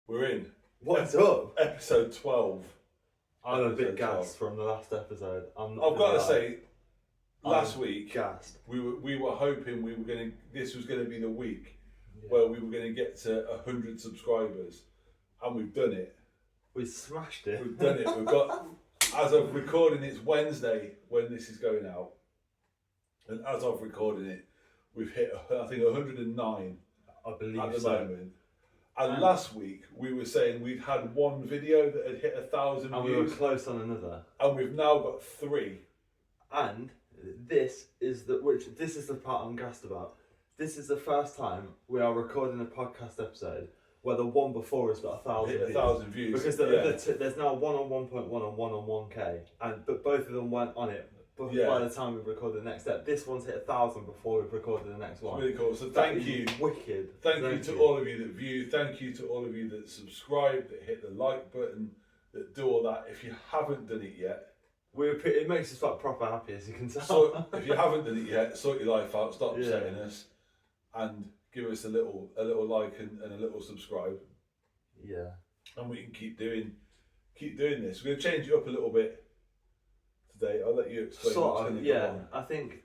We're in. What's up? Episode 12. I'm a bit gassed from the last episode. I've got to say, last I'm week gassed. we were hoping this was going to be the week where we were going to get to 100 subscribers, and we've done it. We smashed it. We've done it. We've got, as of recording, it's Wednesday when this is going out, and as of recording it, we've hit I think 109. I believe at the so. moment. And last week we were saying we'd had one video that had hit 1,000 And views. we were close on another. And we've now got 3. And this is the part I'm gassed about. This is the first time we are recording a podcast episode where the one before has got 1,000 hit views. 1,000 views. Because there's now one on 1.1 and one on 1K, but both of them went on it. But by the time we recorded the next step, this one's hit 1,000 before we've recorded the next one. It's really cool. So thank you. Wicked. Thank you to all of you that view. Thank you to all of you that subscribe, that hit the like button, that do all that. If you haven't done it yet, It makes us like proper happy, as you can tell. So if you haven't done it yet, sort your life out. Stop upsetting us, and give us a little like and a little subscribe. Yeah. And we can keep doing this. We're going to change it up a little bit today. I'll let you explain what's going to go on. I think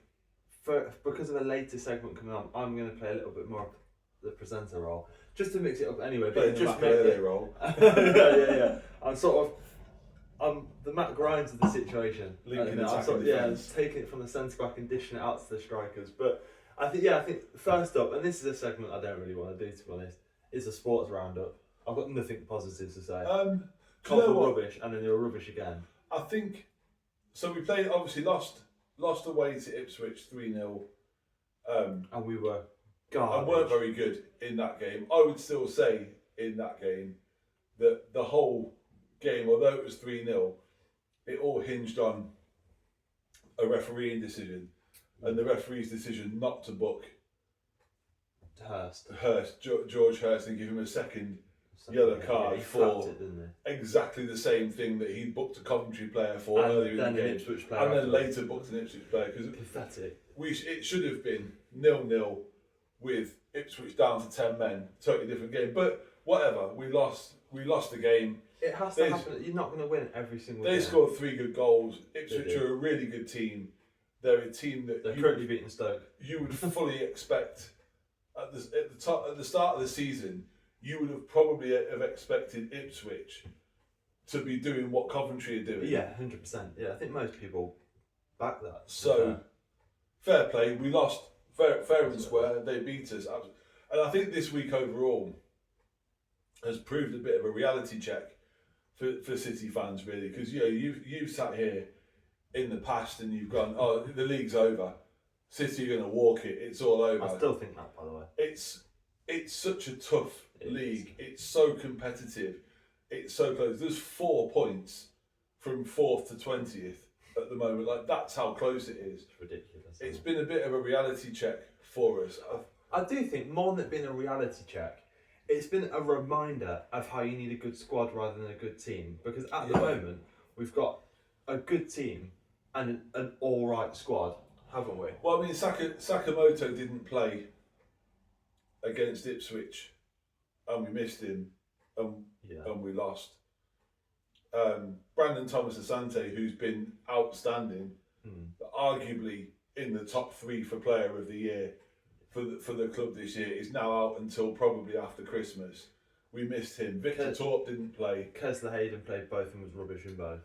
because of a later segment coming on, I'm going to play a little bit more of the presenter role, just to mix it up anyway. But just make it role. yeah. I'm the Matt Grimes of the situation. Linking I'm taking it from the centre back and dishing it out to the strikers. But I think first up, and this is a segment I don't really want to do, to be honest, is a sports roundup. I've got nothing positive to say. Rubbish, and then you're rubbish again. I think so. We played, obviously lost away to Ipswich 3-0, and we were garbage. And weren't very good in that game. I would still say in that game that the whole game, although it was 3-0, it all hinged on a refereeing decision, and the referee's decision not to book George Hurst, and give him a second yellow card for exactly the same thing that he booked a Coventry player for earlier in the game, and then later booked an Ipswich player. Pathetic. It should have been 0-0 with Ipswich down to 10 men. Totally different game, but whatever. We lost the game. It has to happen. You're not going to win every single game. They scored 3 good goals. Ipswich are a really good team. They're a team that they're currently beating Stoke. You would fully expect at the start of the season. You would have probably have expected Ipswich to be doing what Coventry are doing. Yeah, 100%. Yeah, I think most people back that. So, fair play. We lost fair and square. They beat us. And I think this week overall has proved a bit of a reality check for City fans, really. Because you've sat here in the past and you've gone, oh, the league's over. City are going to walk it. It's all over. I still think that, by the way. It's such a tough league. It's so competitive. It's so close. There's 4 points from 4th to 20th at the moment. Like, that's how close it is. It's ridiculous. It's been a bit of a reality check for us. I do think more than it being a reality check, it's been a reminder of how you need a good squad rather than a good team. Because at the moment, we've got a good team and an all-right squad, haven't we? Well, I mean, Sakamoto didn't play against Ipswich, and we missed him, and we lost. Brandon Thomas Asante, who's been outstanding, arguably in the top 3 for Player of the Year for the club this year, is now out until probably after Christmas. We missed him. Victor Torp didn't play. Kesler Hayden played both and was rubbish in both.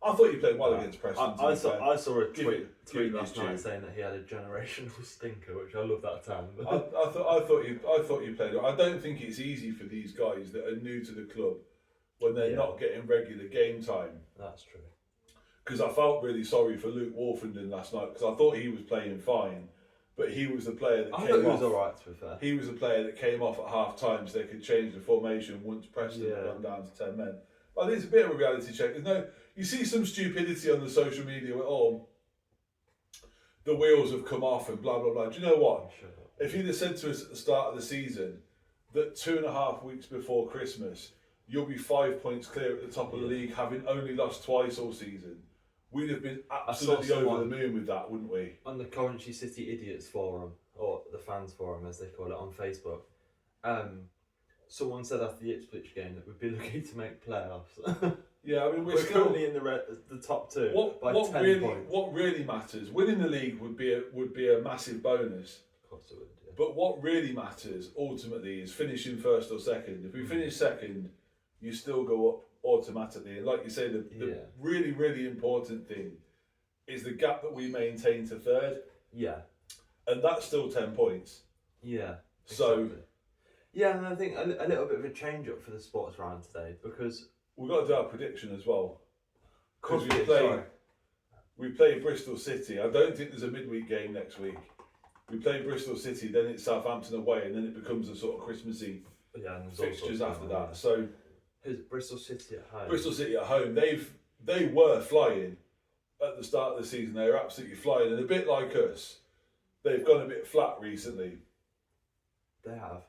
I thought he played well against Preston. I saw a tweet last night saying that he had a generational stinker, which I love that term. I thought he played well. I don't think it's easy for these guys that are new to the club when they're not getting regular game time. That's true. Because I felt really sorry for Luke Wolfenden last night, because I thought he was playing fine, but he was the player that came off. I thought he was alright, to be fair. He was the player that came off at half time so they could change the formation once Preston had gone down to 10 men. But I think it's a bit of a reality check. You see some stupidity on the social media where, the wheels have come off and blah, blah, blah. Do you know what? If you'd have said to us at the start of the season that 2.5 weeks before Christmas, you'll be 5 points clear at the top of the league, having only lost twice all season, we'd have been absolutely over the moon with that, wouldn't we? On the Coventry City Idiots forum, or the fans forum as they call it on Facebook, someone said after the Ipswich game that we'd be lucky to make playoffs. Yeah, I mean we're currently in the top two by 10 points. What really matters, winning the league would be a massive bonus. Of course it would. Yeah. But what really matters ultimately is finishing first or second. If we finish second, you still go up automatically. And like you say, the really, really important thing is the gap that we maintain to third. Yeah. And that's still 10 points. Yeah. So. Exactly. Yeah, and I think a little bit of a change up for the sports round today because we've got to do our prediction as well. Because we play Bristol City. I don't think there's a midweek game next week. We play Bristol City, then it's Southampton away, and then it becomes a sort of Christmassy fixtures after that. So, who's Bristol City at home? Bristol City at home. They were flying at the start of the season. They were absolutely flying, and a bit like us, they've gone a bit flat recently. They have.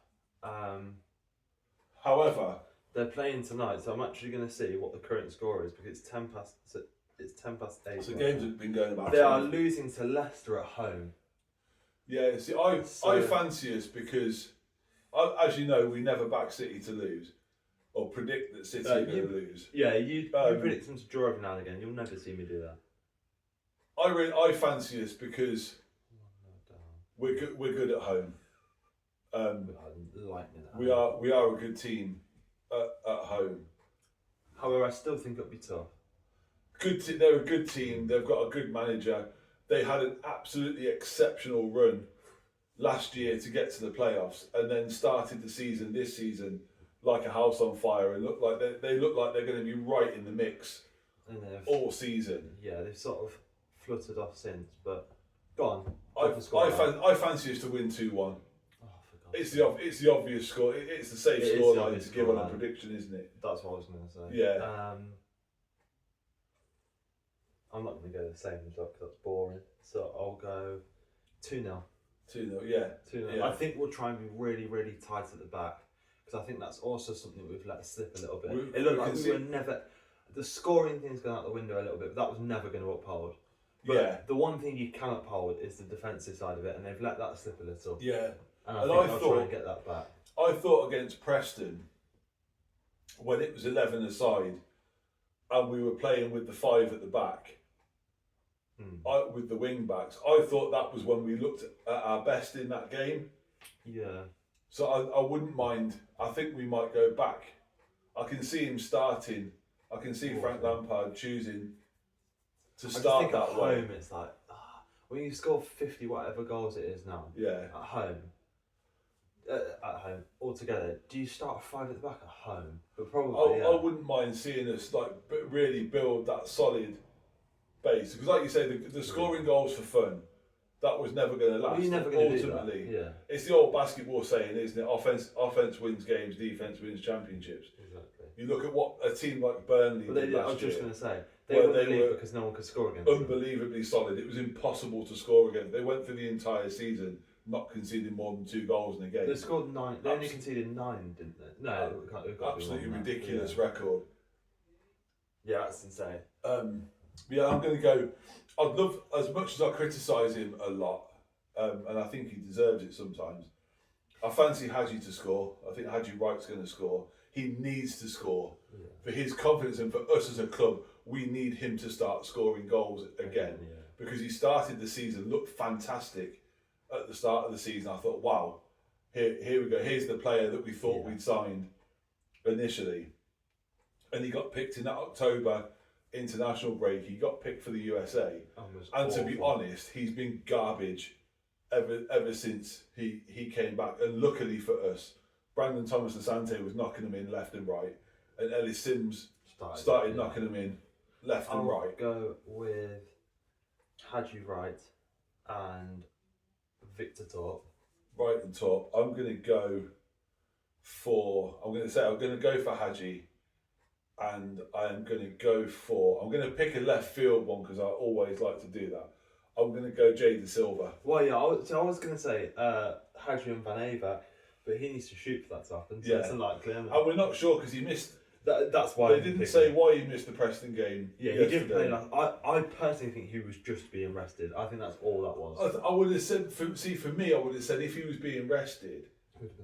However, they're playing tonight, so I'm actually going to see what the current score is because it's 10 past 8. So games have been going about. They are losing to Leicester at home. Yeah, see, I fancy us because, as you know, we never back City to lose or predict that City are going to lose. Yeah, you predict them to draw every now and again. You'll never see me do that. I fancy us because we're good at home. We are a good team at home. However, I still think it'll be tough. They're a good team. They've got a good manager. They had an absolutely exceptional run last year to get to the playoffs, and then started the season this season like a house on fire, and they look like they're going to be right in the mix all season. Yeah, they've sort of fluttered off since, but go on. I fancy us to win 2-1. It's the obvious score. It's the safe scoreline to give on a prediction, isn't it? That's what I was going to say. Yeah. I'm not going to go the same as that because that's boring. So I'll go 2-0. 2-0, yeah. 2-0. Yeah. I think we'll try and be really, really tight at the back because I think that's also something we've let slip a little bit. It looked like we were never. The scoring thing's gone out the window a little bit, but that was never going to uphold. But the one thing you can uphold is the defensive side of it, and they've let that slip a little. Yeah. And I think I'll try and get that back. I thought against Preston, when it was 11 aside, and we were playing with the 5 at the back, with the wing backs, I thought that was when we looked at our best in that game. Yeah. So I wouldn't mind. I think we might go back. I can see him starting. I can see Frank Lampard choosing to start that way. At home, it's like when you score 50 whatever goals it is now. Yeah. At home altogether, do you start 5 at the back at home? But probably. I wouldn't mind seeing us really build that solid base because, like you say, the scoring goals for fun. That was never going to last. You're never going to ultimately, do that. Yeah. It's the old basketball saying, isn't it? Offense wins games, defense wins championships. Exactly. You look at what a team like Burnley did last I was just year, going to say they were because no one could score against them. Unbelievably solid. It was impossible to score against. They went through the entire season not conceding more than 2 goals in a game. They scored 9. They only conceded 9, didn't they? No, it got absolutely ridiculous record. Yeah, that's insane. Yeah, I'm going to go. I'd love, as much as I criticise him a lot, and I think he deserves it sometimes, I fancy Hadji to score. I think Hadji Wright's going to score. He needs to score. Yeah. For his confidence and for us as a club, we need him to start scoring goals again. Yeah. Because he started the season, looked fantastic at the start of the season. I thought, wow, here we go. Here's the player that we thought we'd signed initially. And he got picked in that October international break. He got picked for the USA. And to be honest, he's been garbage ever since he came back. And luckily for us, Brandon Thomas Asante was knocking him in left and right, and Ellis Sims started knocking him in left and right. I'll go with Hadji Wright and Victor Torp. Wright and Torp. I'm going to go for Hadji, and I'm going to pick a left field one because I always like to do that. I'm going to go Jay De Silva. Well, yeah, I was going to say Hadji and Van Ava, but he needs to shoot for that to happen, so it's unlikely. And we're not sure because he missed. That's why they didn't say why he missed the Preston game. Yeah, he didn't play last. I personally think he was just being rested. I think that's all that was. I would have said, for me, I would have said if he was being rested,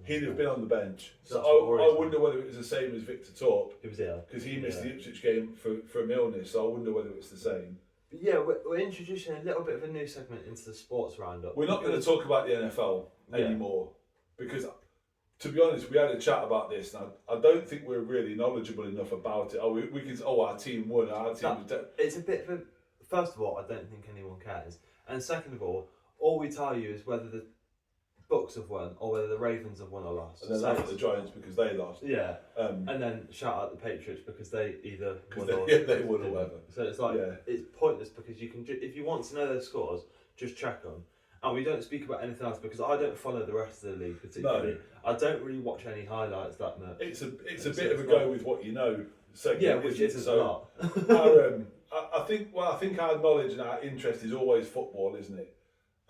he'd have been on the bench. So I I wonder whether it was the same as Victor Torp. He was ill. Because he missed the Ipswich game for an illness, so I wonder whether it's the same. But yeah, we're introducing a little bit of a new segment into the sports roundup. We're not going to talk about the NFL anymore, because, to be honest, we had a chat about this, and I don't think we're really knowledgeable enough about it. We can our team won, our team was It's a bit of a... First of all, I don't think anyone cares. And second of all we tell you is whether the Bucks have won or whether the Ravens have won or lost. And then laugh at the Giants because they lost. Yeah. And then shout out the Patriots because they either won they won or whatever. So it's like, it's pointless because you can, if you want to know those scores, just check them. And we don't speak about anything else because I don't follow the rest of the league particularly. No. I don't really watch any highlights that much. It's a bit of a go with what you know segment. Yeah, which isn't a lot. I think our knowledge and our interest is always football, isn't it?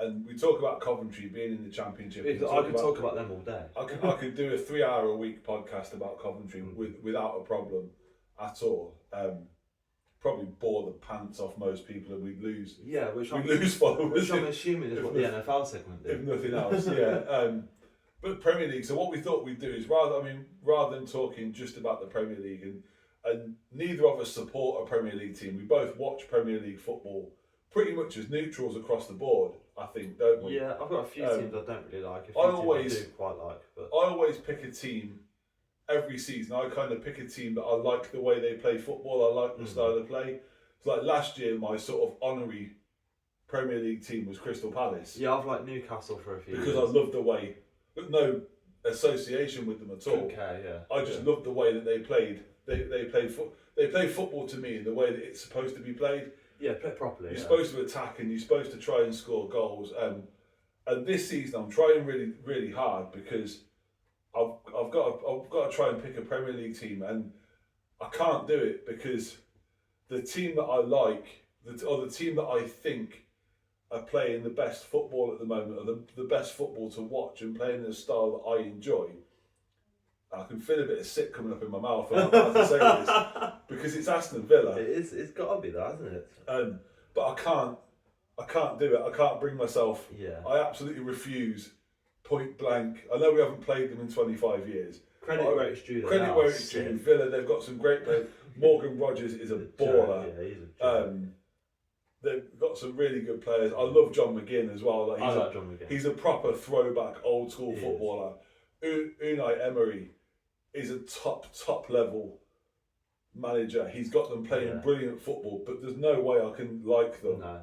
And we talk about Coventry being in the Championship. I could talk about them all day. I could do a 3-hour-a-week podcast about Coventry without a problem at all. Probably bore the pants off most people, and we'd lose. Yeah, lose followers. Which I'm assuming is what the NFL segment did. If nothing else, yeah. But Premier League. So what we thought we'd do is rather than talking just about the Premier League, and neither of us support a Premier League team. We both watch Premier League football pretty much as neutrals across the board, I think, don't we? Yeah, I've got a few teams I don't really like. I do quite like. But I always pick a team every season. I kind of pick a team that I like the way they play football. I like the style of play. It's like last year, my sort of honorary Premier League team was Crystal Palace. Yeah, I've liked Newcastle for a few because years. I love the way, but no association with them at all. Okay, yeah. I just loved the way that they played. They play football to me in the way that it's supposed to be played. Yeah, play properly. You're supposed to attack and you're supposed to try and score goals. And this season I'm trying really, really hard because I've got to try and pick a Premier League team, and I can't do it because the team that I like, or the team that I think are playing the best football at the moment, or the best football to watch and playing the style that I enjoy. I can feel a bit of sick coming up in my mouth when I'm about to say this because it's Aston Villa. It's got to be that, hasn't it? But I can't do it. I can't bring myself. Yeah. I absolutely refuse, point blank. I know we haven't played them in 25 years. Credit where it's due. Credit where it's due. Villa, they've got some great players. Morgan Rogers is a baller. Yeah, he's a joke. They've got some really good players. I love John McGinn as well. I like John McGinn. He's a proper throwback, old school footballer. Unai Emery is a top level manager. He's got them playing brilliant football, but there's no way I can like them. No.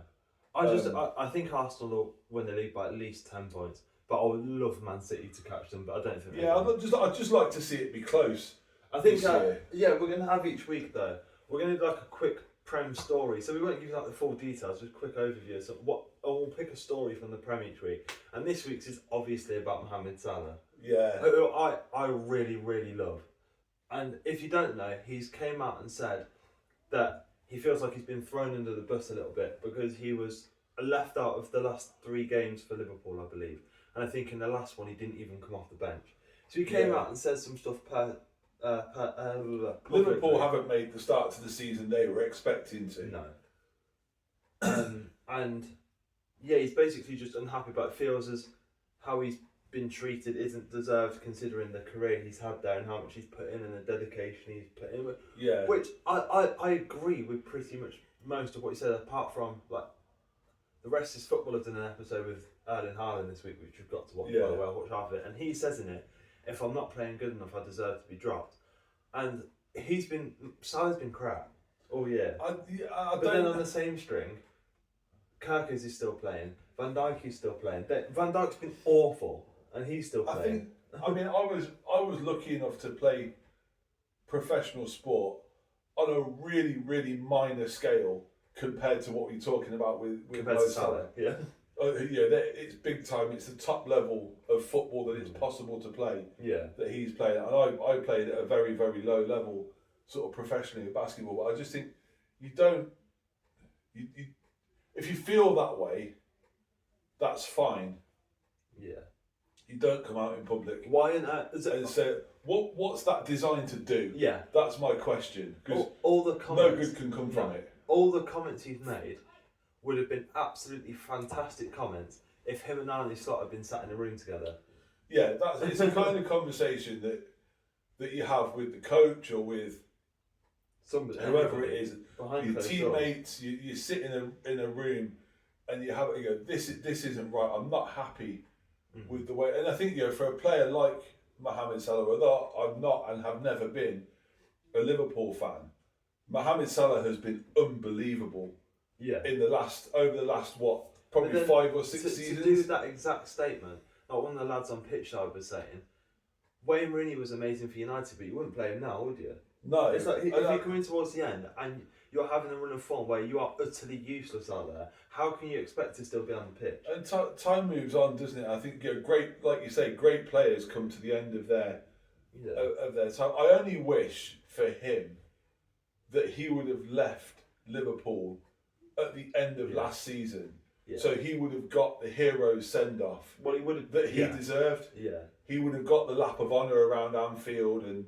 I think Arsenal will win the league by at least 10 points, but I would love Man City to catch them, but I don't think I'd just like to see it be close. I think we're going to have each week though. We're going to do like a quick Prem story, so we won't give you like the full details, just a quick overview. So we'll pick a story from the Prem each week, and this week's is obviously about Mohamed Salah. Yeah. Who I really, really love. And if you don't know, he's came out and said that he feels like he's been thrown under the bus a little bit because he was left out of the last 3 games for Liverpool, I believe. And I think in the last one he didn't even come off the bench. So he came out and said some stuff Liverpool haven't made the start to the season they were expecting to. No. And yeah, he's basically just unhappy, but feels as how he's been treated isn't deserved considering the career he's had there and how much he's put in and the dedication he's put in. Yeah. Which I agree with pretty much most of what he said, apart from like the rest is football. I've done an episode with Erling Haaland this week, which you've got to watch by the way. I'll watch half of it, and he says in it, if I'm not playing good enough, I deserve to be dropped. And Salah's been crap all year. But then on the same string, Kirkers is still playing, Van Dijk is still playing. Van Dijk's been awful, and he's still playing. I was lucky enough to play professional sport on a really, really minor scale compared to what we're talking about with compared to Salah. Yeah. It's big time. It's the top level of football that it's possible to play. Yeah. That he's playing, and I played at a very, very low level, sort of professionally at basketball. But I just think you don't. If you feel that way, that's fine. Yeah. You don't come out in public. Why not? And say, what's that designed to do? Yeah. That's my question. Because all the comments, no good can come from it. All the comments you've made would have been absolutely fantastic comments if him and Arnie Slot had been sat in a room together. it's a kind of conversation that you have with the coach or with somebody, whoever it is, behind your teammates. You sit in a room and you go, this isn't right. I'm not happy with the way. And I think for a player like Mohamed Salah, although I'm not and have never been a Liverpool fan, Mohamed Salah has been unbelievable. Yeah. Over the last probably 5 or 6 seasons. To do that exact statement, like one of the lads on pitch side was saying, Wayne Rooney was amazing for United, but you wouldn't play him now, would you? No. It's like if you come in towards the end and you're having a run of form where you are utterly useless out there, how can you expect to still be on the pitch? And time moves on, doesn't it? I think great, like you say, great players come to the end of their time. I only wish for him that he would have left Liverpool at the end of last season. Yeah. So he would have got the hero send off. Well, he would have that he deserved. Yeah. He would have got the lap of honour around Anfield and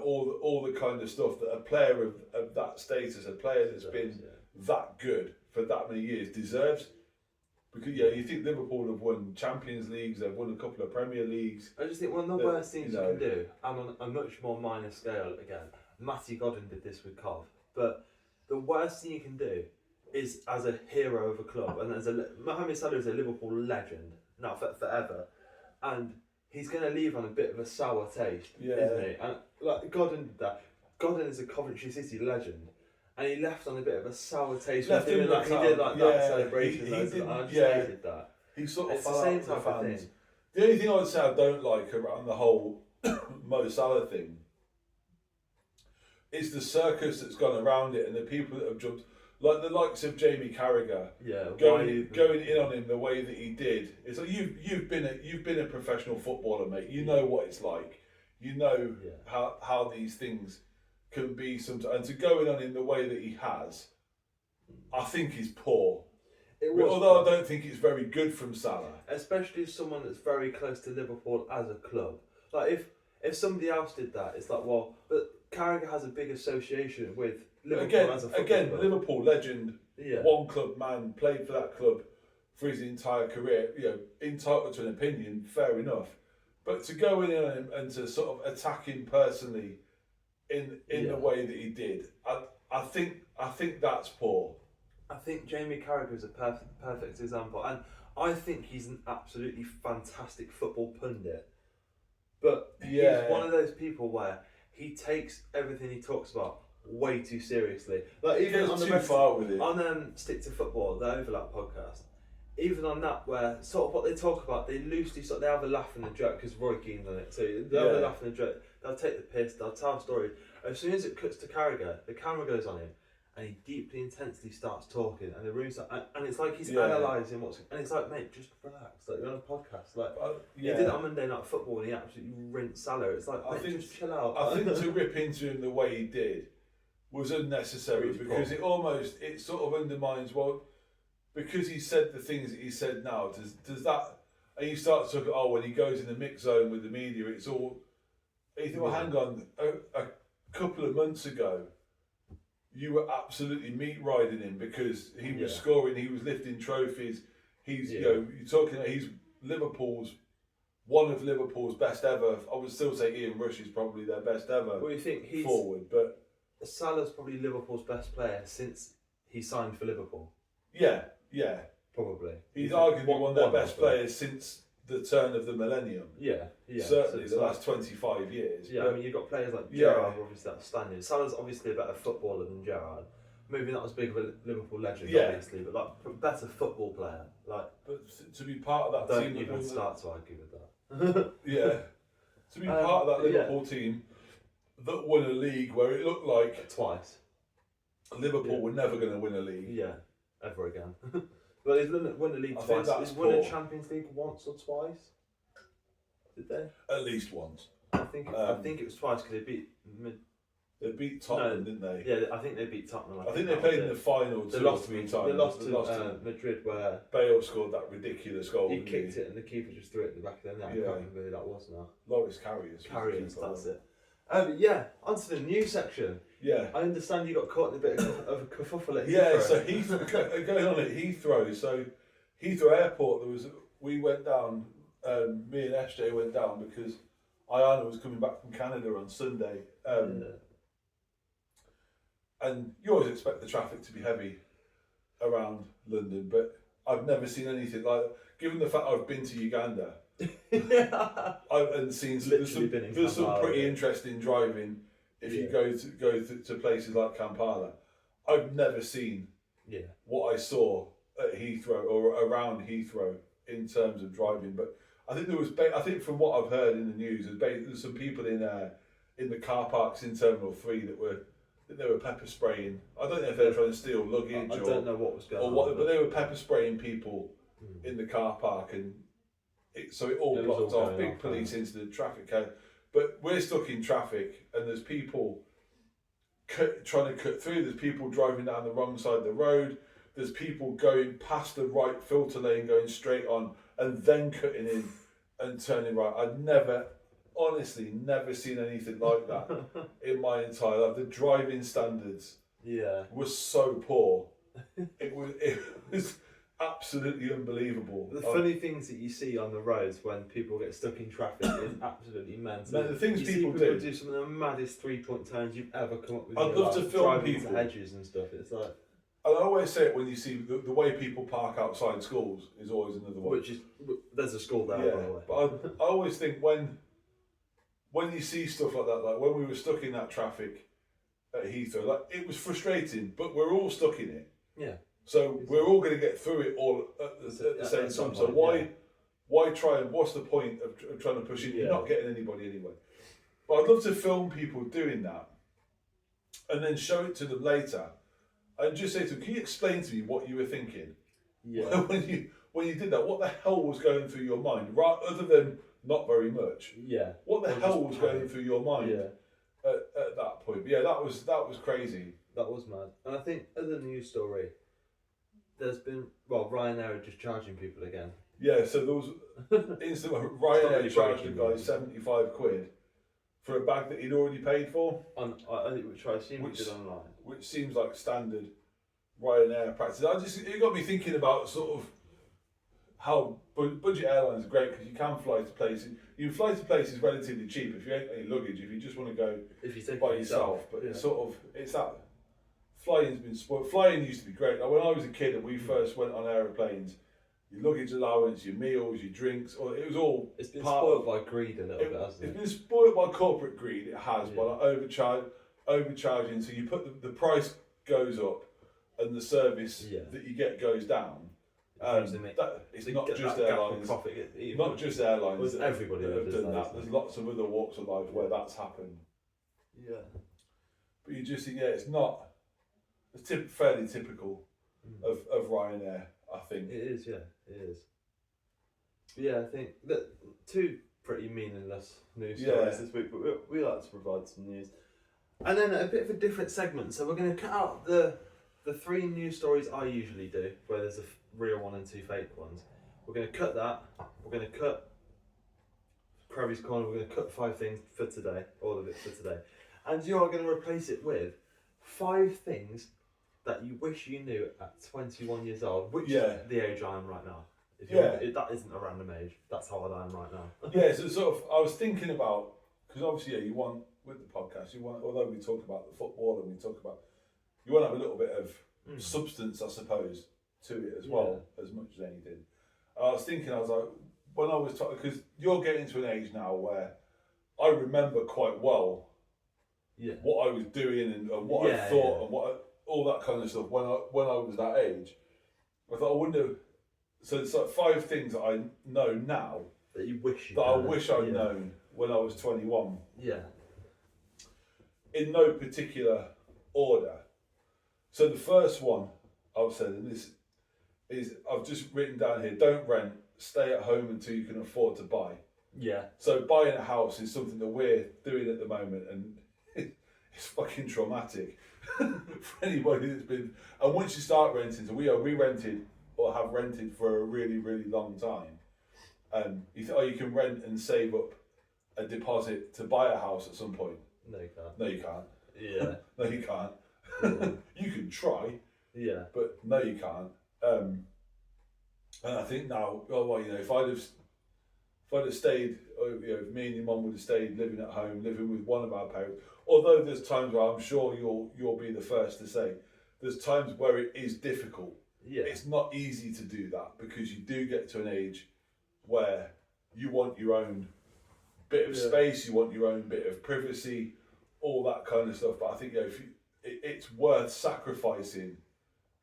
all the kind of stuff that a player of that status, a player that's been that good for that many years deserves. Because you think Liverpool have won Champions Leagues, they've won a couple of Premier Leagues. I just think one of the worst things you can do, and on a much more minor scale again, Matthew Godden did this with Cov, but the worst thing you can do is as a hero of a club, and Mohamed Salah is a Liverpool legend now forever, and he's going to leave on a bit of a sour taste, isn't he? And like Godden did that. Godden is a Coventry City legend, and he left on a bit of a sour taste. He did that celebration. I just hated that. He sort of it's the same type of thing. The only thing I would say I don't like around the whole Mo Salah thing is the circus that's gone around it and the people that have jumped. Like the likes of Jamie Carragher, going in on him the way that he did. It's like you've been a professional footballer, mate. You know what it's like. You know how these things can be sometimes. And to go in on him the way that he has, I think is poor. Although I don't think it's very good from Salah, especially as someone that's very close to Liverpool as a club. Like if somebody else did that, it's like but Carragher has a big association with Liverpool as a football club. Liverpool legend, one club man, played for that club for his entire career. Entitled to an opinion, fair enough. But to go in on him and to sort of attack him personally in the way that he did, I think that's poor. I think Jamie Carragher is a perfect example, and I think he's an absolutely fantastic football pundit. But he's one of those people where he takes everything he talks about way too seriously. Like even on too far with it. On Stick to Football, the Overlap podcast, even on that where sort of what they talk about, they loosely they have a laugh and a joke because Roy Keane's on it. So they'll have a laugh and a joke. They'll take the piss. They'll tell stories. As soon as it cuts to Carragher, the camera goes on him, and he deeply, intensely starts talking, and the room's like, and it's like he's analysing and it's like, mate, just relax. Like you're on a podcast. Like he did it on Monday Night Football, and he absolutely rinsed Salah. It's like, just chill out. I think to rip into him the way he did was unnecessary because it sort of undermines because he said the things that he said now. Does that? And you start to look when he goes in the mix zone with the media, it's all. You think, hang on, a couple of months ago, you were absolutely meat riding him because he was scoring, he was lifting trophies. He's you're talking. He's one of Liverpool's best ever. I would still say Ian Rush is probably their best ever. Well, you think he's forward, but Salah's probably Liverpool's best player since he signed for Liverpool. Yeah, probably. He's arguably one of their best players since the turn of the millennium. Yeah. Certainly the last 25 years. Yeah, I mean you've got players like Gerrard, obviously outstanding. Salah's obviously a better footballer than Gerrard. Maybe not as big of a Liverpool legend, obviously, but like better football player. But to be part of that team, don't even start to argue with that. To be part of that Liverpool team that won a league where it looked like twice Liverpool were never going to win a league. Yeah, ever again. Well, he's won the league twice. He's won a Champions League once or twice. Did they? At least once. I think it was twice because they beat Tottenham, didn't they? Yeah, I think they beat Tottenham. I think they played in the final they 2 or 3 times. They lost to Madrid where Bale scored that ridiculous goal. He kicked it and the keeper just threw it in the back of the net. I can't remember who that was now. Loris Karius. That's it. On to the news section. Yeah. I understand you got caught in a bit of a kerfuffle at Heathrow. Yeah, so going on at Heathrow. So Heathrow Airport, we went down me and SJ went down because Ayana was coming back from Canada on Sunday. And you always expect the traffic to be heavy around London, but I've never seen anything like that. Given the fact I've been to Uganda and seen there's some pretty interesting driving if you go to places like Kampala. I've never seen what I saw at Heathrow or around Heathrow in terms of driving, but I think I think from what I've heard in the news, there's some people in the car parks in Terminal 3 that were pepper spraying. I don't know if they were trying to steal luggage. I don't know what was going on. But they were pepper spraying people in the car park, and so it all blocked off. Big police incident, traffic cone. But we're stuck in traffic, and there's people trying to cut through. There's people driving down the wrong side of the road. There's people going past the right filter lane, going straight on, and then cutting in and turning right. I'd honestly never seen anything like that in my entire life. The driving standards were so poor. It was absolutely unbelievable. The funny things that you see on the roads when people get stuck in traffic is absolutely mental. The things people do some of the maddest 3-point turns you've ever come up with. I'd love to film driving people. into hedges and stuff. It's like. I always say it when you see the way people park outside schools is always another one. There's a school there, by the way. But I always think when you see stuff like that, like when we were stuck in that traffic at Heathrow, like it was frustrating, but we're all stuck in it. Yeah. So we're all going to get through it all at the same time. So why try and what's the point of trying to push it? You're not getting anybody anyway. But I'd love to film people doing that and then show it to them later. And just say to them, can you explain to me what you were thinking? Yeah. when you did that, what the hell was going through your mind? Right, other than not very much. Yeah. What the hell was going through your mind at that point? But yeah, that was crazy. That was mad. And I think as a news story, there's been Ryanair are just charging people again. Yeah, so there was Ryanair charged a guy £75 for a bag that he'd already paid for. Which I assume he did online. Which seems like standard Ryanair practice. It got me thinking about sort of how budget airlines are great because you can fly to places. You can fly to places relatively cheap if you ain't any luggage. If you just want to go by yourself, but it's that flying's been spoiled. Flying used to be great. Like when I was a kid and we first went on aeroplanes, your luggage allowance, your meals, your drinks, it was all. It's been spoiled by greed a little bit, hasn't it? It's been spoiled by corporate greed. It has by like overcharging. So you put the price goes up, and the service that you get goes down. It's not just airlines. Not just airlines. Everybody that have done that. There's lots of other walks of life where that's happened. Yeah. But you just think, it's not. It's fairly typical of Ryanair, I think. It is, yeah, it is. But yeah, I think that two pretty meaningless news stories this week, but we like to provide some news. And then a bit of a different segment. So we're going to cut out the 3 news stories I usually do, where there's a real one and 2 fake ones. We're going to cut that. We're going to cut Krabby's Corner. We're going to cut 5 things for today, all of it for today. And you are going to replace it with 5 things that you wish you knew at 21 years old, which is the age I am right now. That isn't a random age. That's how old I am right now. Yeah, so sort of, I was thinking about, because obviously, you want, with the podcast, although we talk about the football and you want to have a little bit of substance, I suppose, to it as well, as much as anything. I was like, when I was talking, because you're getting to an age now where I remember quite well what I was doing and what I thought and all that kind of stuff when I was that age. I thought, I wonder. So it's like 5 things that I know now that you wish I wish I'd known when I was 21. Yeah. In no particular order. So the first one I've said, and this is I've just written down here: don't rent, stay at home until you can afford to buy. Yeah. So buying a house is something that we're doing at the moment, and it's fucking traumatic for anybody that's been. And once you start renting, so we rented or have rented for a really, really long time. You can rent and save up a deposit to buy a house at some point. No, you can't. No, you can't. Yeah. No, you can't. Yeah. You can try. Yeah. But no, you can't. And I think now, if I'd have if I'd have stayed, if me and your mum would have stayed living at home, living with one of our parents, although there's times where I'm sure you'll be the first to say, there's times where it is difficult. Yeah. It's not easy to do that because you do get to an age where you want your own bit of space, you want your own bit of privacy, all that kind of stuff. But I think it's worth sacrificing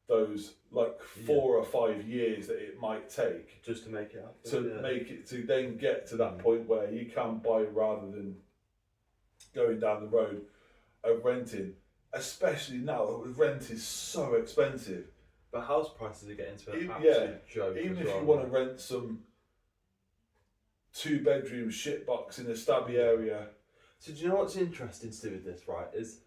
those like 4 or 5 years that it might take just to make it happen. Make it to then get to that point where you can buy rather than going down the road of renting. Especially now, rent is so expensive. But house prices are getting to an absolute joke. Even if you want to rent some 2-bedroom shitbox in a stabby area. So do you know what's interesting to do with this, right? Is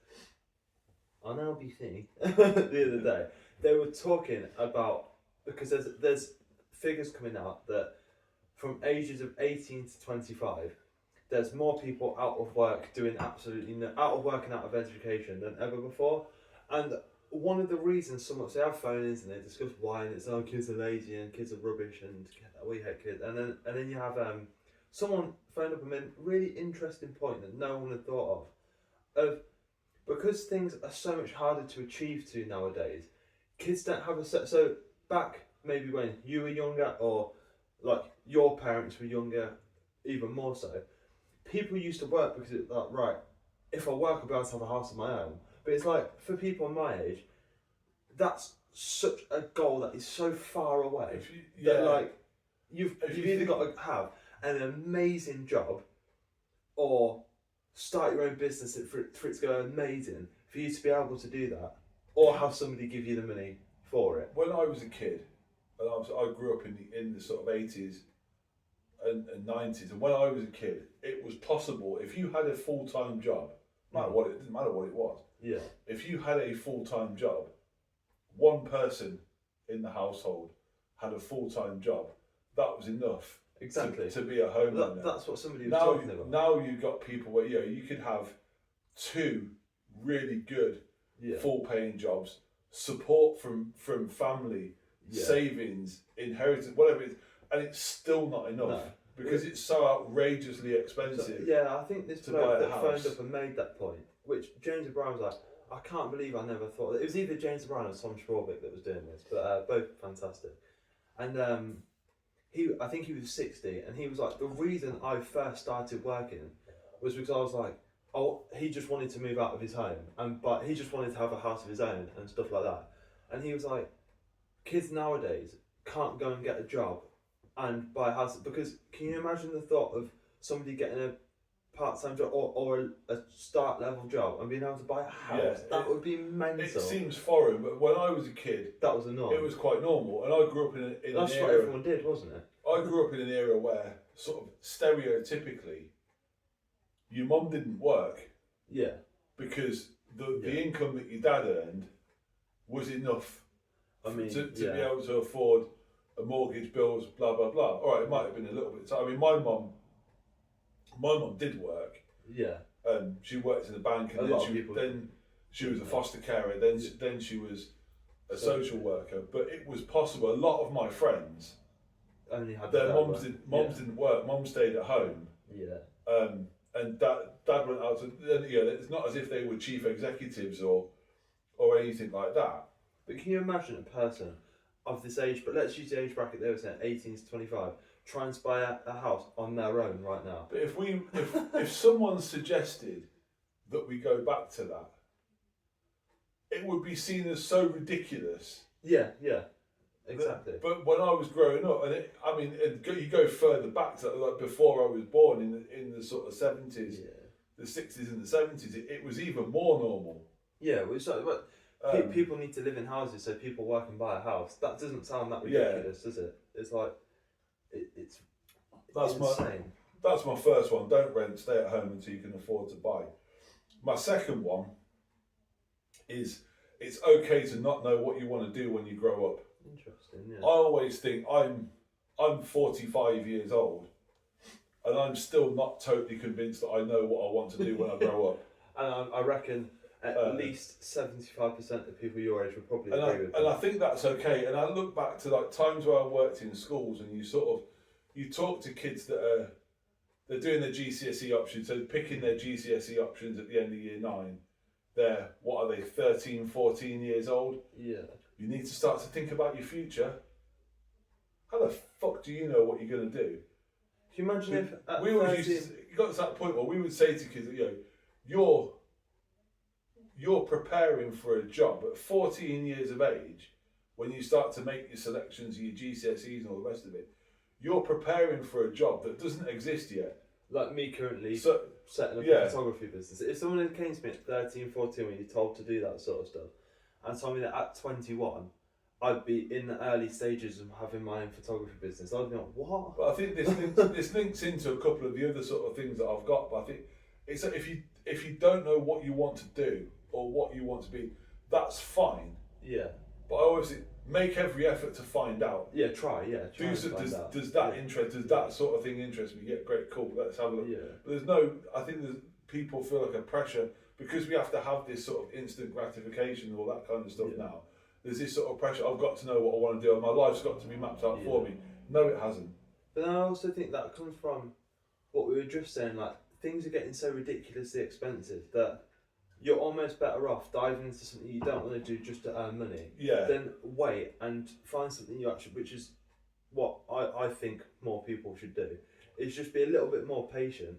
on LBC the other day they were talking about, because there's figures coming out that from ages of 18 to 25, there's more people out of work doing absolutely out of work and out of education than ever before. And one of the reasons someone they have phone-ins and they discuss why, and it's kids are lazy and kids are rubbish and we hate kids, and then you have someone phoned up and made a really interesting point that no one had thought of because things are so much harder to achieve to nowadays. Kids don't have so back maybe when you were younger or like your parents were younger, even more so. People used to work because it's like, right, if I work, I'll be able to have a house of my own. But it's like, for people my age, that's such a goal that is so far away. That like, you've either got to have an amazing job or start your own business for it to go amazing for you to be able to do that, or have somebody give you the money for it. When I was a kid, and I grew up in the sort of 80s and 90s, and when I was a kid, it was possible if you had a full-time job, no matter what it didn't matter what it was. Yeah. If you had a full-time job, one person in the household had a full-time job, that was enough. Exactly. To be a homeowner. That's what somebody was talking about. Now you've got people where you could have 2 really good full-paying jobs, support from family, savings, inheritance, whatever it is, and it's still not enough because it's so outrageously expensive. I think this bloke that phoned up and made that point, which James O'Brien was like, I can't believe I never thought. It was either James O'Brien or Tom Schwarbeck that was doing this, but both fantastic. And I think he was 60, and he was like, the reason I first started working was because I was like, he just wanted to move out of his home, but he just wanted to have a house of his own and stuff like that. And he was like, kids nowadays can't go and get a job and buy a house, because can you imagine the thought of somebody getting a part-time job or a start level job and being able to buy a house? That would be mental. It seems foreign, but when I was a kid, that was a norm. It was quite normal, and I grew up in that's an what era, everyone did, wasn't it? I grew up in an era where sort of stereotypically, your mum didn't work. Yeah. Because the income that your dad earned was enough to be able to afford a mortgage, bills, blah blah blah. All right, it might have been a little bit. I mean, my mum did work. Yeah. She worked in a bank, and then she was a foster carer. Then she was a social worker. But it was possible. A lot of my friends only had their mums didn't work. Mum stayed at home. Yeah. And dad went out to. It's not as if they were chief executives or anything like that. But can you imagine a person of this age? But let's use the age bracket they were saying, 18 to 25. Try and buy a house on their own right now. But if someone suggested that we go back to that, it would be seen as so ridiculous. Yeah, exactly. But when I was growing up, you go further back to like before I was born in the sort of 70s, the 60s and the 70s, it was even more normal. Yeah, people need to live in houses so people work and buy a house. That doesn't sound that ridiculous, does it? It's like it's insane. That's my first one. Don't rent. Stay at home until you can afford to buy. My second one is it's okay to not know what you want to do when you grow up. Interesting. Yeah. I always think I'm 45 years old, and I'm still not totally convinced that I know what I want to do when I grow up. And I reckon at least 75% of people your age would probably agree with that. And I think that's okay. And I look back to like times where I worked in schools, and you talk to kids they're doing their GCSE options, so picking their GCSE options at the end of year 9. They're, what are they, 13, 14 years old? Yeah. You need to start to think about your future. How the fuck do you know what you're going to do? Can you imagine if at we always used to, it got to that point where we would say to kids, you're preparing for a job at 14 years of age, when you start to make your selections, your GCSEs and all the rest of it. You're preparing for a job that doesn't exist yet. Like me currently setting up a photography business. If someone came to me at 13, 14 when you're told to do that sort of stuff, and told me that at 21, I'd be in the early stages of having my own photography business, I'd be like, what? But I think this links into a couple of the other sort of things that I've got. But I think it's that if you don't know what you want to do or what you want to be, that's fine. Yeah. But I always think, make every effort to find out. Yeah, try. Does that interest? Does that sort of thing interest me? Yeah, great, cool. Let's have a look. Yeah. But I think people feel like a pressure because we have to have this sort of instant gratification and all that kind of stuff now. There's this sort of pressure. I've got to know what I want to do, and my life's got to be mapped out for me. No, it hasn't. But then I also think that comes from what we were just saying. Like, things are getting so ridiculously expensive that you're almost better off diving into something you don't want to do just to earn money. Yeah. Then wait and find something you actually, which is what I think more people should do, is just be a little bit more patient.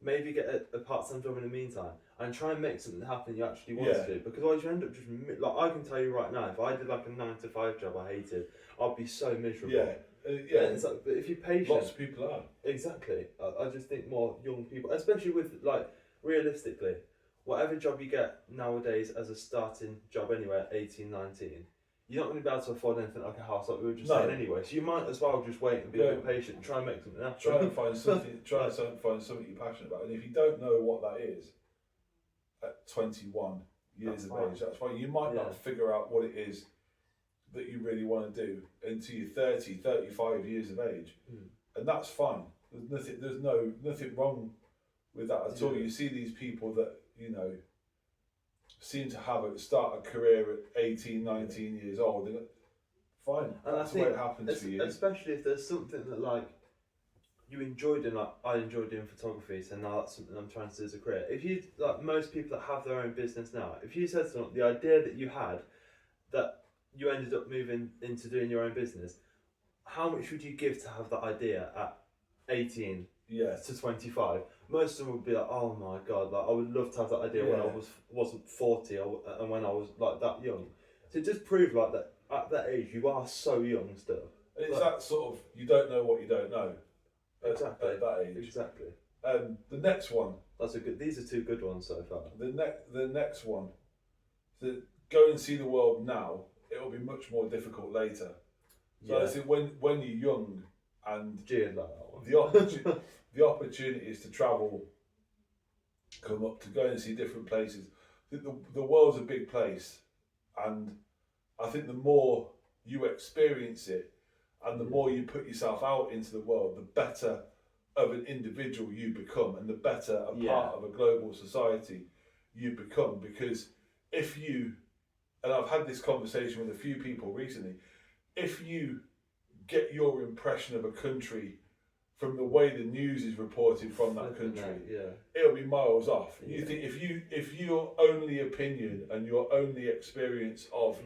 Maybe get a part-time job in the meantime and try and make something happen you actually want to do. Because otherwise you end up just, like, I can tell you right now, if I did like a 9-to-5 job I hated, I'd be so miserable. Yeah. It's like, but if you're patient. Lots of people are. Exactly. I just think more young people, especially with, like, realistically, whatever job you get nowadays as a starting job anyway at 18, 19, you're not going to be able to afford anything like a house, like we were just saying anyway. So you might as well just wait and be a bit patient and try and make something happen. Try and find something. Find something you're passionate about. And if you don't know what that is at 21 years of age, that's fine. You might not figure out what it is that you really want to do until you're 30, 35 years of age, and that's fine. There's nothing wrong with that at all. You see these people that seem to start a career at 18, 19 years old. Fine, and that's the way it happens for you. Especially if there's something that, like, you enjoy doing, like I enjoy doing photography, so now that's something I'm trying to do as a career. If you, like most people that have their own business now, if you said to them the idea that you had, that you ended up moving into doing your own business, how much would you give to have that idea at 18 to 25? Most of them would be like, oh my god, like I would love to have that idea when I wasn't 40 and when I was like that young. So it just proves like that at that age you are so young still. And it's that sort of, you don't know what you don't know. Exactly. At that age. Exactly. The next one. These are two good ones so far. The next one. To go and see the world now, it'll be much more difficult later. So I think when you're young and the opportunity is to travel, come up to go and see different places. The world's a big place, and I think the more you experience it and the more you put yourself out into the world, the better of an individual you become and the better a part of a global society you become. Because if you, and I've had this conversation with a few people recently, if you get your impression of a country from the way the news is reported from that country, it'll be miles off. You think if your only opinion and your only experience of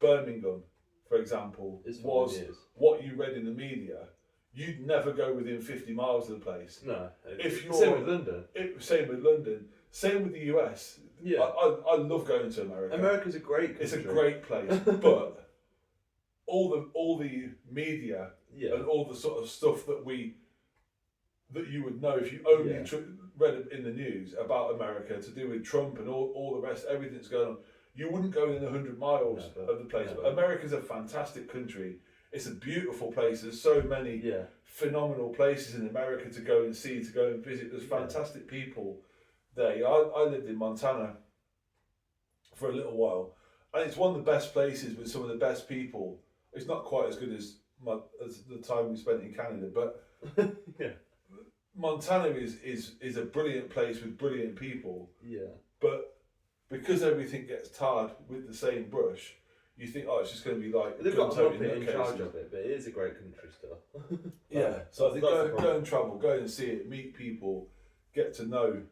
Birmingham, for example, was what you read in the media, you'd never go within 50 miles of the place. No. Same with London. Same with London. Same with the US. Yeah. I love going to America. America's a great country. It's a great place, but all the media and all the sort of stuff that you would know if you only read it in the news about America to do with Trump and all the rest, everything that's going on, you wouldn't go within 100 miles of the place. But America's a fantastic country. It's a beautiful place. There's so many phenomenal places in America to go and see, to go and visit. There's fantastic people there. I lived in Montana for a little while, and it's one of the best places with some of the best people. It's not quite as good as the time we spent in Canada, but Montana is a brilliant place with brilliant people. Yeah. But because everything gets tarred with the same brush, you think, oh, it's just going to be like They've got a Muppet in charge of it, but it is a great country still. Yeah, so I think go and travel, go and see it, meet people, get to know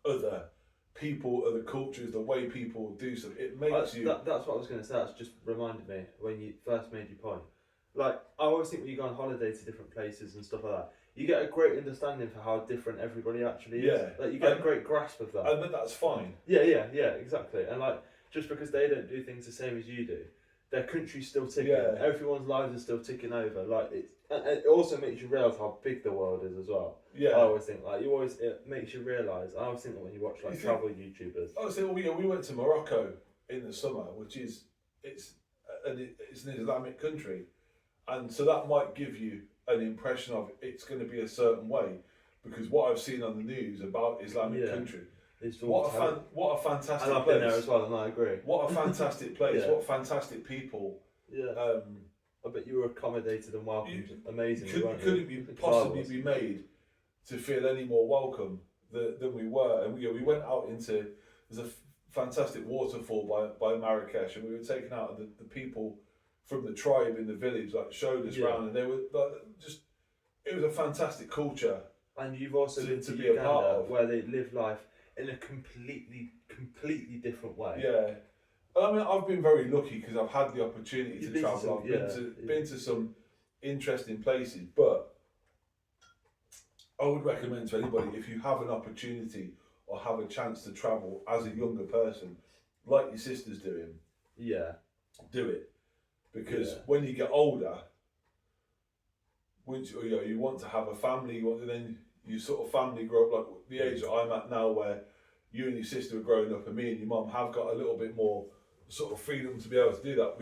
other people, other cultures, the way people do stuff. It makes you. That's what I was going to say. That's just reminded me when you first made your point. Like, I always think when you go on holiday to different places and stuff like that, you get a great understanding for how different everybody actually is. Yeah. Like, you get a great grasp of that. And that's fine. Yeah, exactly. And like, just because they don't do things the same as you do, their country's still ticking. Yeah. Everyone's lives are still ticking over. Like, and it also makes you realise how big the world is as well. Yeah. I always think, like, it makes you realise. I always think that when you watch like travel YouTubers. I was saying, we went to Morocco in the summer, which is it's an Islamic country, and so that might give you an impression of it's going to be a certain way, because what I've seen on the news about Islamic country. What a fantastic place. And I've been there as well, and I agree. What a fantastic place, what fantastic people. Yeah. I bet you were accommodated and welcomed amazingly. Couldn't be possibly be made to feel any more welcome than we were. And we went out into, there's a fantastic waterfall by Marrakesh, and we were taken out, and the people from the tribe in the village like showed us around, and they were like, it was a fantastic culture. And you've also been to be Uganda, a part of, where they live life in a completely different way. Yeah. I mean, I've been very lucky because I've had the opportunity to travel. I've been to some interesting places, but I would recommend to anybody, if you have an opportunity or have a chance to travel as a younger person, like your sister's doing, do it. Because when you get older, once you want to have a family, then you sort of family grow up, like the age that I'm at now, where you and your sister are growing up, and me and your mum have got a little bit more sort of freedom to be able to do that.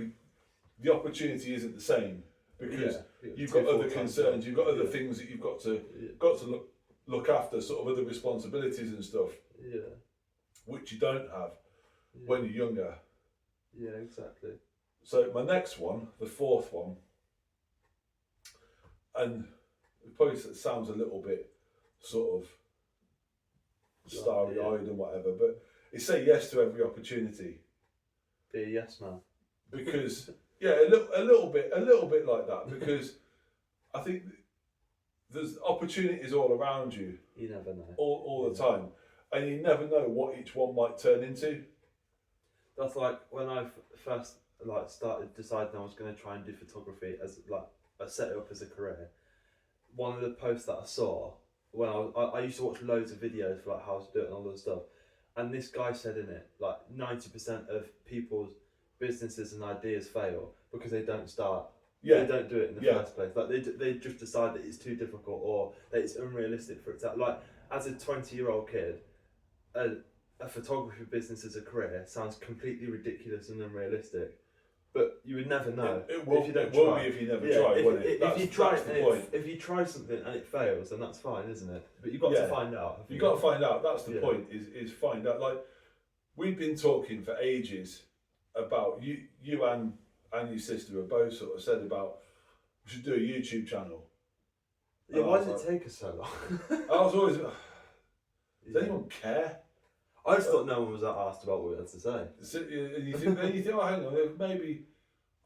The opportunity isn't the same, because you've got other concerns, you've got other things that you've got to look after, sort of other responsibilities and stuff, which you don't have when you're younger. Yeah, exactly. So my next one, the fourth one, and it probably sounds a little bit sort of starry-eyed and whatever, but it's say yes to every opportunity. Be a yes man. Because a little bit like that, because I think there's opportunities all around you. You never know. All the time, and you never know what each one might turn into. That's like when I first started deciding I was going to try and do photography as I set it up as a career. One of the posts that I saw when I used to watch loads of videos for like how to do it and all that stuff, and this guy said in it like 90% of people's businesses and ideas fail because they don't start. They don't do it in the first place. Like they just decide that it's too difficult or that it's unrealistic for it to. Like as a 20-year-old kid, a photography business as a career sounds completely ridiculous and unrealistic. But you would never know if you don't try. If you never try, won't it? If you try something and it fails, then that's fine, isn't it? But you've got to find out. You've got to find out. That's the point. Is find out. Like we've been talking for ages about you and your sister have both sort of said about we should do a YouTube channel. Yeah, why did it take us so long? I was always. Does anyone care? I just thought no one was that asked about what we had to say. So, and you think, oh, hang on, maybe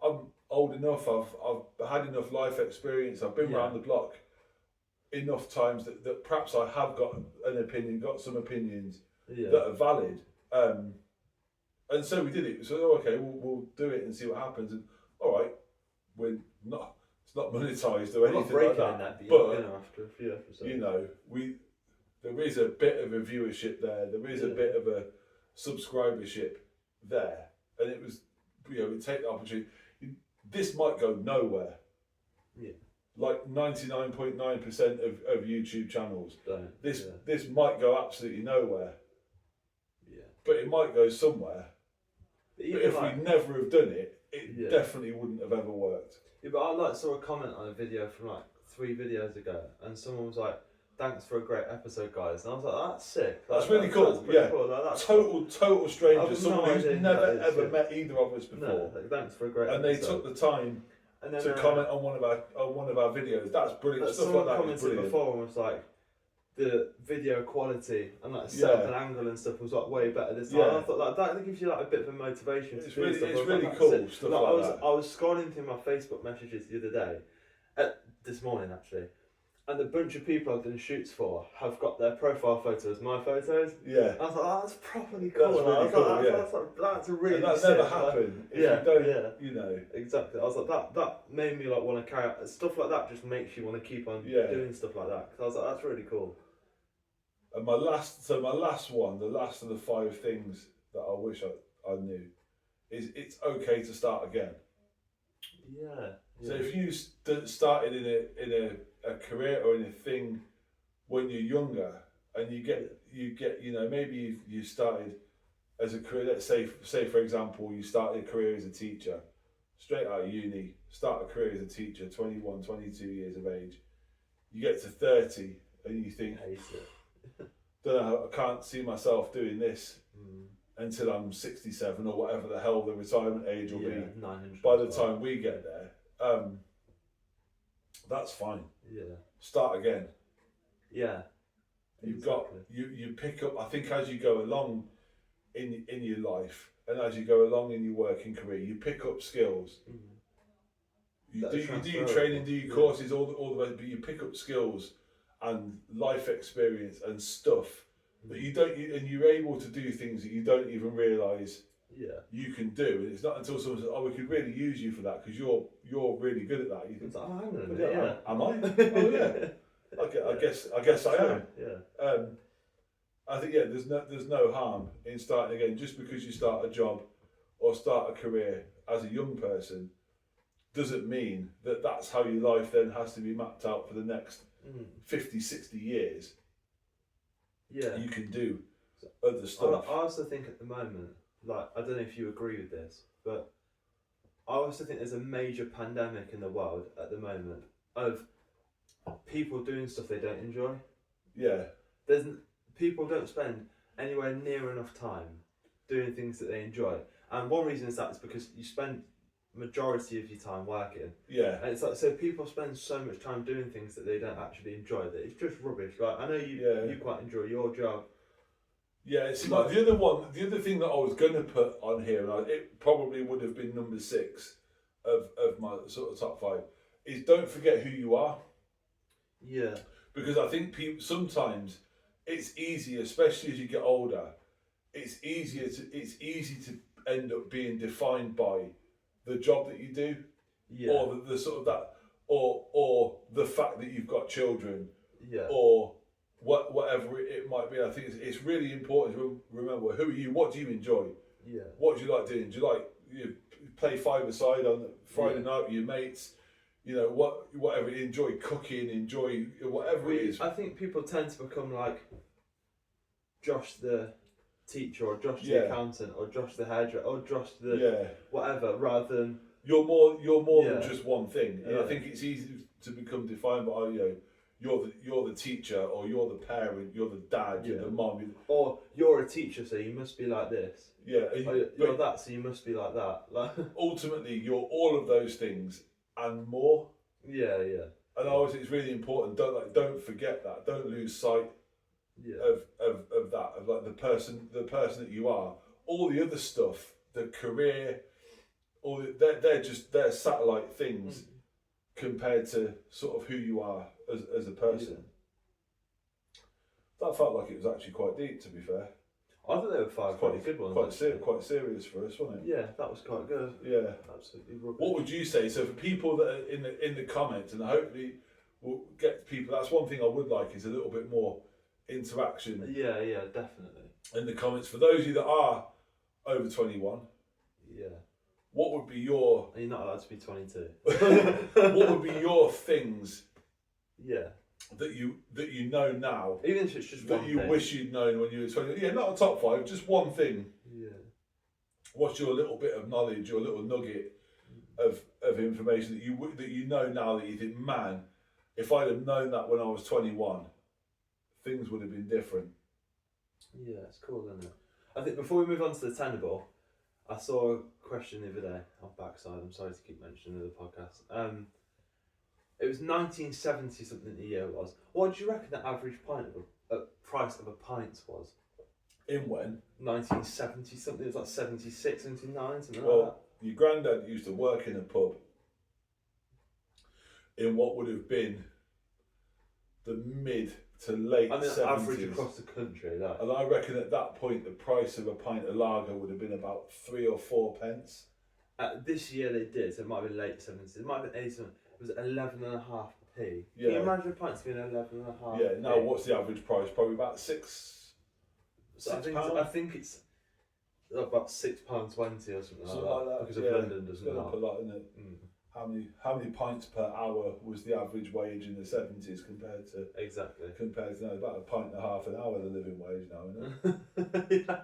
I'm old enough. I've had enough life experience. I've been around the block enough times that perhaps I have got an opinion, got some opinions that are valid. And so we did it. So okay, we'll do it and see what happens. And all right, we're not. It's not monetized or anything like that. But after a few episodes, there is a bit of a viewership there. There is a bit of a subscribership there, and it was, we take the opportunity. This might go nowhere. Yeah. Like 99.9% of YouTube channels. Don't. This might go absolutely nowhere. Yeah. But it might go somewhere. But if we never have done it, it definitely wouldn't have ever worked. Yeah, but I saw a comment on a video from 3 videos ago, and someone was like, "Thanks for a great episode, guys." And I was like, "That's sick. That's really cool." That's pretty cool. That's total stranger, someone who's idea never ever met either of us before. No, thanks for a great. And episode. they took the time to comment on one of our videos. That's brilliant. Stuff like that is brilliant. Before and was like, the video quality and like setup and angle and stuff was like way better this time. I thought that gives you like a bit of a motivation to do stuff. It's really cool stuff like that. I was scrolling through my Facebook messages the other day, this morning actually, and the bunch of people I've done shoots for have got their profile photos, my photos. Yeah. I was like, oh, that's properly cool. That's really cool. That's really. And that never happened if you don't, you know. Exactly. I was like, that made me like want to carry out stuff like that. Just makes you want to keep on doing stuff like that. Because I was like, that's really cool. And my last one, the last of the 5 things that I wish I knew, is it's okay to start again. Yeah. So if you started in a career or in a thing when you're younger, and you get you know, maybe you started as a career. Let's say for example, you started a career as a teacher, straight out of uni, start a career as a teacher, 21, 22 years of age. You get to 30 and you think, don't know, I can't see myself doing this until I'm 67 or whatever the hell the retirement age will be by the time we get there. That's fine. Yeah. Start again. Yeah. You've got you pick up. I think as you go along in your life and as you go along in your working career, you pick up skills. You do your training, do your courses, all the way, but you pick up skills and life experience and stuff that you don't, and you're able to do things that you don't even realise you can do. And it's not until someone says, "Oh, we could really use you for that because you're really good at that." You think, "Oh, hang on a minute, am I? Oh yeah. Okay, I guess I am." Yeah. I think there's no harm in starting again. Just because you start a job or start a career as a young person doesn't mean that that's how your life then has to be mapped out for the next 50, 60 years. Yeah. You can do other stuff. I also think at the moment, like, I don't know if you agree with this, but I also think there's a major pandemic in the world at the moment of people doing stuff they don't enjoy. Yeah. People don't spend anywhere near enough time doing things that they enjoy. And one reason is that is because you spend majority of your time working. Yeah. And it's like, so people spend so much time doing things that they don't actually enjoy that it's just rubbish. Like, I know you quite enjoy your job. Yeah, it's like the other thing that I was going to put on here, and it probably would have been number 6 of my sort of top 5, is don't forget who you are. Yeah. Because I think people sometimes it's easy, especially as you get older, it's easy to end up being defined by the job that you do, or the sort of that, or the fact that you've got children, or whatever it might be. I think it's really important to remember who are you, what do you enjoy, what do you like doing? Do you play five-a-side on Friday night with your mates? You know, whatever, enjoy cooking, enjoy whatever it is. I think people tend to become like Josh the teacher, or Josh the accountant, or Josh the hairdresser, or Josh the whatever, rather than you're more than just one thing. And I think it's easy to become defined by you're the teacher, or you're the parent, you're the dad, you're the mum, or you're a teacher, so you must be like this. Yeah, you're that, so you must be like that. Ultimately, you're all of those things and more. Yeah. And obviously, it's really important. Don't forget that. Don't lose sight of that. Of like the person that you are. All the other stuff, the career, they're satellite things compared to sort of who you are as a person. That felt like it was actually quite deep, to be fair. I thought they were 5 quite good ones. Quite serious for us, wasn't it? Yeah, that was quite good. Yeah, absolutely rubbish. What would you say? So for people that are in the comments, and hopefully we'll get people. That's one thing I would like, is a little bit more interaction. Yeah, definitely. In the comments, for those of you that are over 21. Yeah. What would be your? You're not allowed to be 22. What would be your things? Yeah. That you know now, even if it's just that one you thing. Wish you'd known when you were 20. Yeah, not a top 5, just one thing. Yeah. What's your little bit of knowledge, your little nugget of information that you know now that you think, man, if I'd have known that when I was 21, things would have been different. Yeah, it's cool, isn't it? I think before we move on to the tenable, I saw a question the other day on Backside. I'm sorry to keep mentioning the podcast. It was 1970 something the year was. What do you reckon the average price of a pint was? In when? 1970 something. It was like 76, 79, something like that. Well, your granddad used to work in a pub in what would have been the mid to late 70s. Average across the country. That. And I reckon at that point the price of a pint of lager would have been about 3 or 4 pence. This year they did, so it might have been late 70s. It might have been 80 something. It was 11.5p. Yeah. Can you imagine a pint's being 11.5p? Yeah, now what's the average price? Probably about £6. I think it's about £6.20 or something like that. Because of London doesn't up a lot, isn't it? Mm. How many pints per hour was the average wage in the 70s compared to now? About a pint and a half an hour the living wage now, isn't it? Yeah.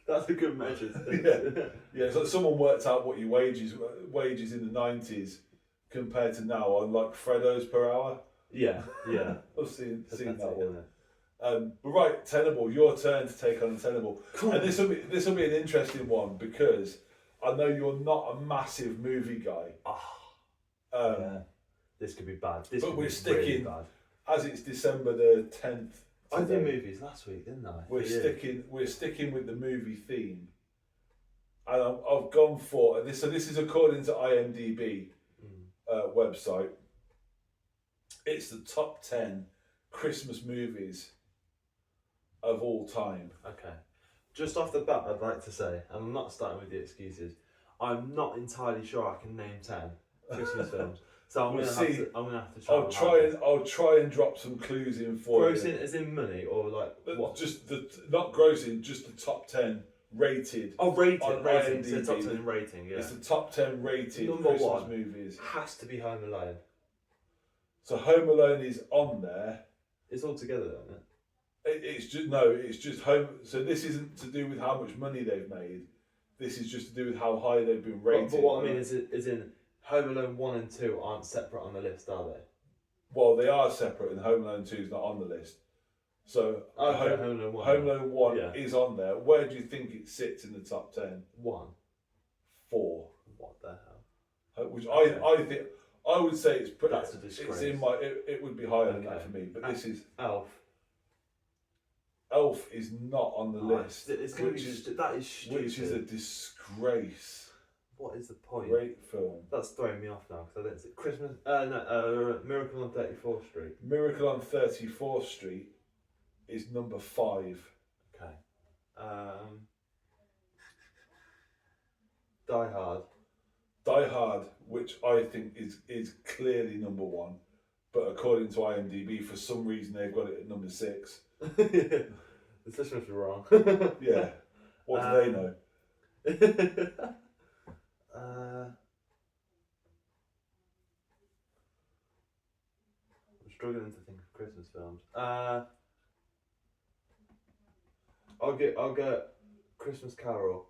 That's a good measure. Yeah. So someone worked out what your wages in the 90s compared to now on like Freddo's per hour. Yeah. I've seen that one. But right, Tenable, your turn to take on the Tenable. Cool. And this will be an interesting one because I know you're not a massive movie guy. Yeah. This could be bad. We're sticking really bad. As it's December the 10th. I did movies last week, didn't I? We're sticking with the movie theme, and I've gone for this. So this is according to IMDb website. It's the top 10 Christmas movies of all time. Okay. Just off the bat, I'd like to say, and I'm not starting with the excuses, I'm not entirely sure I can name 10 Christmas films. So I'm gonna have to try. I'll try and drop some clues in for you. Grossing as in money or like what? Just not grossing, just the top 10 rated. Oh, rating. So top 10 rating. Yeah. It's the top 10 rated Number Christmas one movies. Has to be Home Alone. So Home Alone is on there. It's all together, isn't it? It's just Home. So this isn't to do with how much money they've made. This is just to do with how high they've been rated. But what I mean is in Home Alone 1 and 2 aren't separate on the list, are they? Well, they are separate, and Home Alone 2 is not on the list. So Home Alone 1. Home Alone 1 is on there. Where do you think it sits in the top 10? 1. 4. What the hell? Which I think I would say it's pretty. That's a disgrace. It's in my. It would be higher than that for me, but this is Elf. Elf is not on the list. That is stupid. Which is a disgrace. What is the point? Great film. That's throwing me off now because I don't see Christmas. Miracle on 34th Street. Miracle on 34th Street is number 5. Okay. Die Hard. Die Hard, which I think is clearly number 1, but according to IMDb, for some reason they've got it at number 6. The system must be wrong. Yeah. What do they know? I'm struggling to think of Christmas films. I'll get Christmas Carol.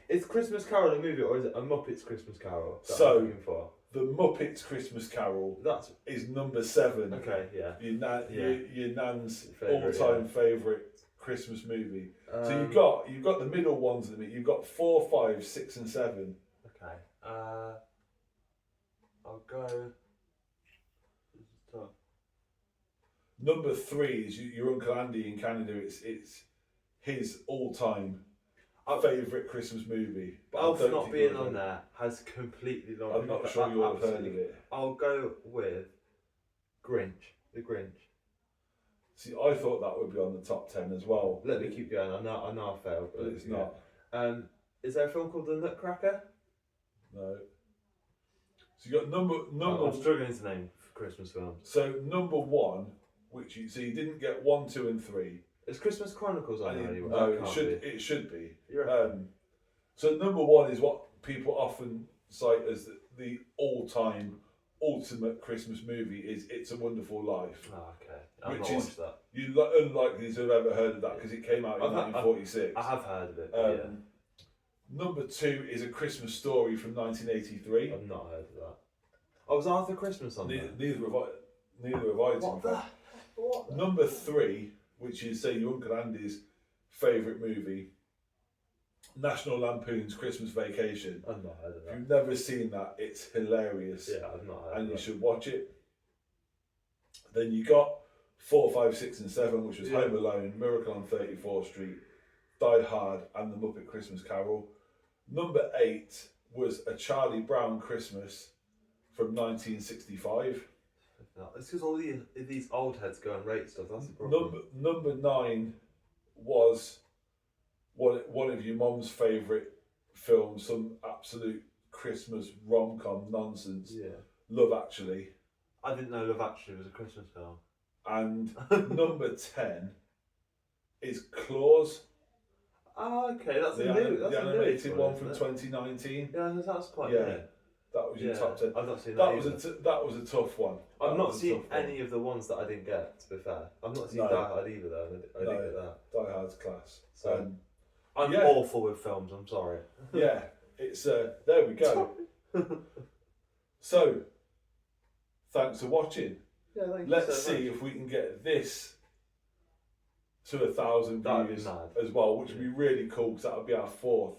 Is Christmas Carol a movie or is it a Muppets Christmas Carol? So I'm looking for? The Muppets Christmas Carol is number 7. Okay, yeah. Your nan's Favourite, all-time favourite Christmas movie. So you've got the middle ones in it. You've got 4, 5, 6, and 7. Okay. I'll go. This is tough. Number 3 is your Uncle Andy in Canada. It's his all-time favourite Christmas movie. But Elf not being on there has completely lost. I'm not sure you'll have heard of it. I'll go with Grinch. The Grinch. See, I thought that would be on the top 10 as well. Let me keep going. I know I failed, but it's not. Is there a film called The Nutcracker? No. So you got number. I'm struggling to name Christmas films. So number 1, so you didn't get 1, 2, and 3. Is Christmas Chronicles on there anyway? No, it should be. So number 1 is what people often cite as the all-time ultimate Christmas movie is It's a Wonderful Life. Oh, okay. I've not watched that. You're unlikely to have ever heard of that because it came out in 1946. I have heard of it. Number 2 is A Christmas Story from 1983. I've not heard of that. Oh, was Arthur Christmas on there? Neither have I. What? Number 3, which is, say, your Uncle Andy's favourite movie, National Lampoon's Christmas Vacation. I've not heard of If that. you've never seen that, it's hilarious. Yeah, I've not heard and of you that. should watch it. Then you got 4, 5, 6 and 7, which was Home Alone, Miracle on 34th Street, Die Hard and The Muppet Christmas Carol. Number 8 was A Charlie Brown Christmas from 1965. It's because all these old heads go and rate stuff, that's the problem. Number 9 was one of your mum's favourite films, some absolute Christmas rom-com nonsense. Yeah. Love Actually. I didn't know Love Actually was a Christmas film. And number 10 is Claus. Oh, okay, that's the a new. That's the a new animated one from isn't it? 2019. Yeah, that's quite Yeah. new. That was your top 10. I've not seen That that. was either. that was a tough one. I've That not was a seen tough one. any of the ones that I didn't get. To be fair, I've not seen No. Die Hard either. Though I didn't get that. Die Hard's class. So I'm yeah. awful with films. I'm sorry. Yeah, it's there we go. So, thanks for watching. Yeah, thank you Let's so see much. if we can get this to 1,000 That'd be views mad. as well, which would be really cool because that would be our 4th.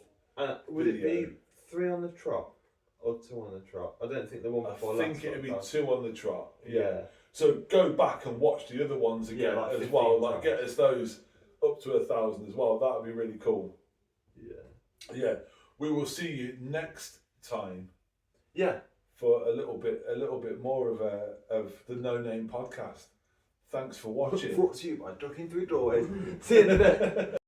Would it video. be 3 on the trot or 2 on the trot? I don't think the one before I think it'd be 2 on the trot. Yeah. So go back and watch the other ones again like as 15 well. Like times. get us those up to 1,000 as well. That would be really cool. Yeah. Yeah. We will see you next time Yeah. for a little bit more of the No Name podcast. Thanks for watching. Brought to you by Ducking Through Doorways. See you in a bit.